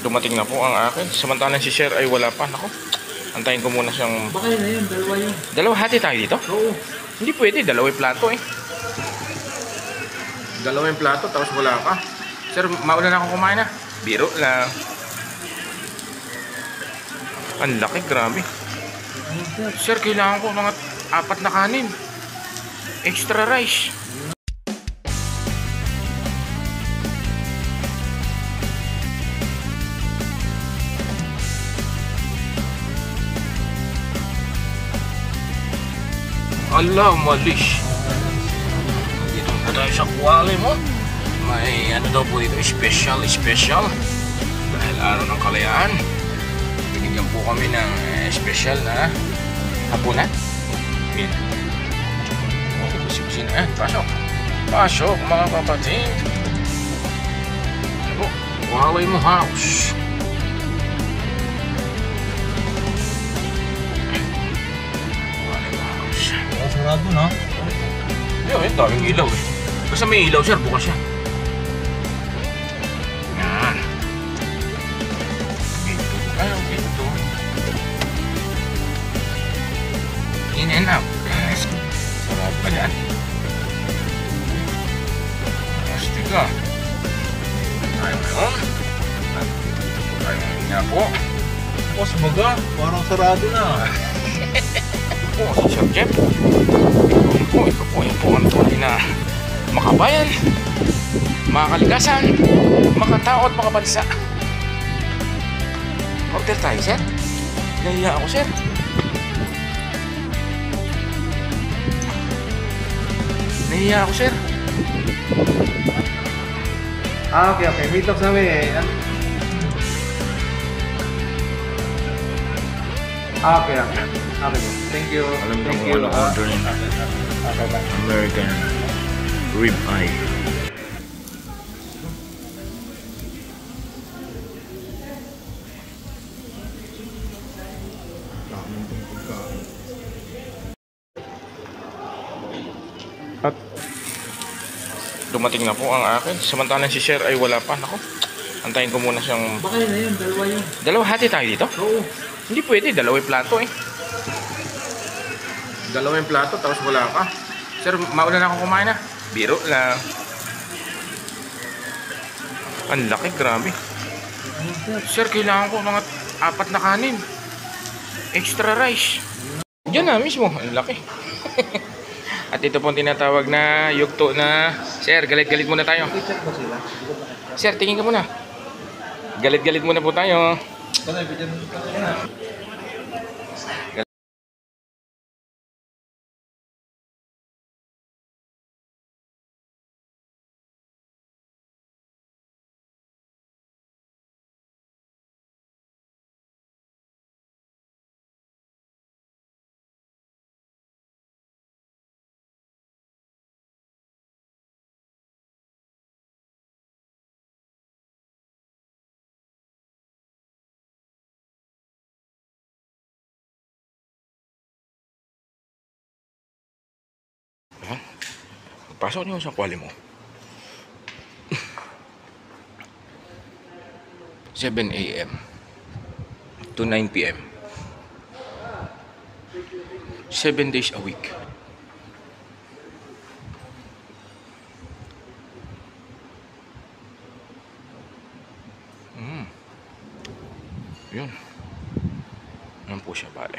Dumating na po ang akin. Samantalang si Sir ay wala pa. Naku, antayin ko muna siyang... Baka yun na yun, dalawa yun. Dalawa hati tayo dito? Oo. Hindi pwede, dalawa yung plato eh. Dalawa yung plato, tapos wala ka. Sir, mauna na ako kumain na. Biro lang. Ang laki, grabe. Sir, kailangan ko mga 4 na kanin. Extra rice. Ala, malis. Dito po tayo sa Kuali mo. May ano daw po dito, special. Dahil araw ng kalayaan. Binigyan po kami ng special na hapunan. Yan. Busy na yan. Pasok mga kapatid. Ano? Kuali mo house. Sarado na. Yun, daming ilaw eh. Basta may ilaw, sir, bukas siya. Yan. Ito. In and out. Sarap pa dyan. Astika. Tayo ngayon. Tayo ngayon nga po. Boss, baga, parang sarado na. Po, si Sir Jeff. Ito po ang tunay na makabayan, makakalikasan, makatao at makabansa. Order tayo, sir. Nahiya ako, sir. Sir. Okay. Meet up sa amin eh. Okay. Thank you. Thank you. Order in American rib eye. At dumating na po ang akin. Samantalang si Sir ay wala pa. Naku, antayin ko muna siyang... Baka yun na yun, dalawa yun. Dalawa hati tayo dito? Oo. Hindi pwede, dalawa yung plato eh. Dalawa yung plato, tapos wala ka. Sir, mauna na ako kumain na. Biro lang. Ang laki, grabe. Sir, kailangan ko mga 4 na kanin. Extra rice. Diyan na mismo, ang laki. At ito pong tinatawag na yugto na... Sir, galit-galit muna tayo. I-check ba sila? Sir, tingin ka muna. Galit-galit muna po tayo. Pasok niyo sa Kuali mo. 7 AM to 9 PM. 7 days a week. Yun. Yan po siya, bale.